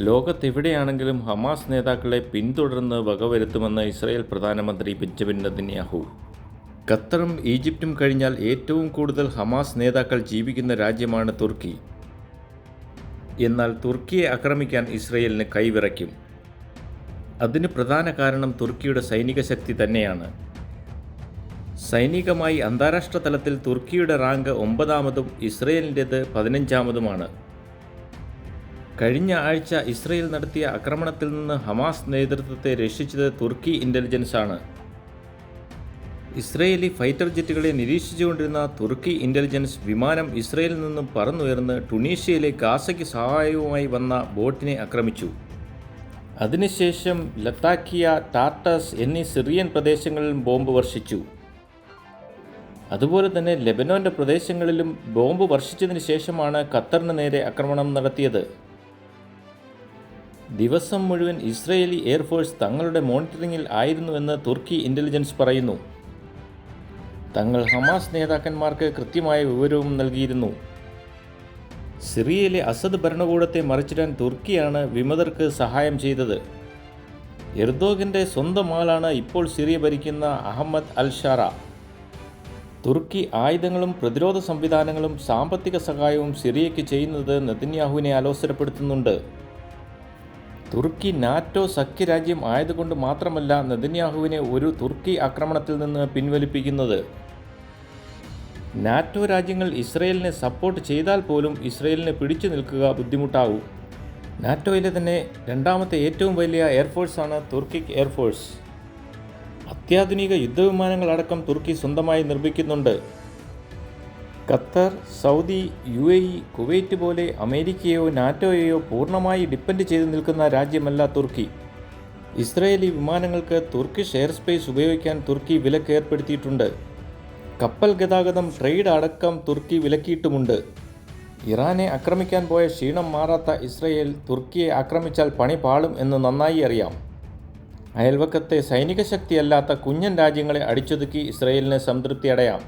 ലോകത്തെവിടെയാണെങ്കിലും Hamas നേതാക്കളെ പിന്തുടർന്ന് വകവരുത്തുമെന്ന് Israel പ്രധാനമന്ത്രി ബെഞ്ചമിൻ നെതന്യാഹു. ഖത്തറും ഈജിപ്തും കഴിഞ്ഞാൽ ഏറ്റവും കൂടുതൽ ഹമാസ് നേതാക്കൾ ജീവിക്കുന്ന രാജ്യമാണ് തുർക്കി. എന്നാൽ തുർക്കിയെ ആക്രമിക്കാൻ ഇസ്രായേലിന് കൈവിറയ്ക്കും. അതിന് പ്രധാന കാരണം തുർക്കിയുടെ സൈനിക ശക്തി തന്നെയാണ്. സൈനികമായി അന്താരാഷ്ട്ര തലത്തിൽ തുർക്കിയുടെ റാങ്ക് 9-ാമതും ഇസ്രായേലിൻ്റേത് 15-ാമതുമാണ്. കഴിഞ്ഞ ആഴ്ച ഇസ്രായേൽ നടത്തിയ ആക്രമണത്തിൽ നിന്ന് ഹമാസ് നേതൃത്വത്തെ രക്ഷിച്ചത് തുർക്കി ഇൻ്റലിജൻസ് ആണ്. ഇസ്രായേലി ഫൈറ്റർ ജെറ്റുകളെ നിരീക്ഷിച്ചുകൊണ്ടിരുന്ന തുർക്കി ഇൻ്റലിജൻസ് വിമാനം ഇസ്രായേലിൽ നിന്നും പറന്നുയർന്ന് ടുണീഷ്യയിലെ ഗാസയ്ക്ക് സഹായവുമായി വന്ന ബോട്ടിനെ ആക്രമിച്ചു. അതിനുശേഷം ലത്താക്കിയ, ടാർട്ടസ് എന്നീ സിറിയൻ പ്രദേശങ്ങളിലും ബോംബ് വർഷിച്ചു. അതുപോലെ തന്നെ ലെബനോൻ്റെ പ്രദേശങ്ങളിലും ബോംബ് വർഷിച്ചതിന് ശേഷമാണ് ഖത്തറിന് നേരെ ആക്രമണം നടത്തിയത്. ദിവസം മുഴുവൻ ഇസ്രായേലി എയർഫോഴ്സ് തങ്ങളുടെ മോണിറ്ററിങ്ങിൽ ആയിരുന്നുവെന്ന് തുർക്കി ഇൻ്റലിജൻസ് പറയുന്നു. തങ്ങൾ ഹമാസ് നേതാക്കന്മാർക്ക് കൃത്യമായ വിവരവും നൽകിയിരുന്നു. സിറിയയിലെ അസദ് ഭരണകൂടത്തെ മറിച്ചിടാൻ തുർക്കിയാണ് വിമതർക്ക് സഹായം ചെയ്തത്. എർദോഗൻ്റെ സ്വന്തം ആളാണ് ഇപ്പോൾ സിറിയ ഭരിക്കുന്ന അഹമ്മദ് അൽ ഷാറ. തുർക്കി ആയുധങ്ങളും പ്രതിരോധ സംവിധാനങ്ങളും സാമ്പത്തിക സഹായവും സിറിയയ്ക്ക് ചെയ്യുന്നത് നെതന്യാഹുവിനെ അലോസരപ്പെടുത്തുന്നുണ്ട്. തുർക്കി നാറ്റോ സഖ്യരാജ്യം ആയതുകൊണ്ട് മാത്രമല്ല നെതന്യാഹുവിനെ ഒരു തുർക്കി ആക്രമണത്തിൽ നിന്ന് പിൻവലിപ്പിക്കുന്നത്. നാറ്റോ രാജ്യങ്ങൾ ഇസ്രായേലിനെ സപ്പോർട്ട് ചെയ്താൽ പോലും ഇസ്രായേലിനെ പിടിച്ചു നിൽക്കുക ബുദ്ധിമുട്ടാകും. നാറ്റോയിലെ തന്നെ 2-ാമത്തെ ഏറ്റവും വലിയ എയർഫോഴ്സാണ് തുർക്കിക് എയർഫോഴ്സ്. അത്യാധുനിക യുദ്ധവിമാനങ്ങളടക്കം തുർക്കി സ്വന്തമായി നിർമ്മിക്കുന്നുണ്ട്. ഖത്തർ, സൗദി, UAE, കുവൈറ്റ് പോലെ അമേരിക്കയോ നാറ്റോയെയോ പൂർണ്ണമായി ഡിപ്പെൻഡ് ചെയ്ത് നിൽക്കുന്ന രാജ്യമല്ല തുർക്കി. ഇസ്രായേലി വിമാനങ്ങൾക്ക് തുർക്കിഷ് എയർ സ്പേസ് ഉപയോഗിക്കാൻ തുർക്കി വിലക്ക് ഏർപ്പെടുത്തിയിട്ടുണ്ട്. കപ്പൽ ഗതാഗതം, ട്രേഡ് അടക്കം തുർക്കി വിലക്കിയിട്ടുമുണ്ട്. ഇറാനെ ആക്രമിക്കാൻ പോയ ക്ഷീണം മാറാത്ത ഇസ്രായേൽ തുർക്കിയെ ആക്രമിച്ചാൽ പണി പാളും എന്ന് നന്നായി അറിയാം. അയൽവക്കത്തെ സൈനിക ശക്തിയല്ലാത്ത കുഞ്ഞൻ രാജ്യങ്ങളെ അടിച്ചൊതുക്കി ഇസ്രായേലിന് സംതൃപ്തി അടയാം.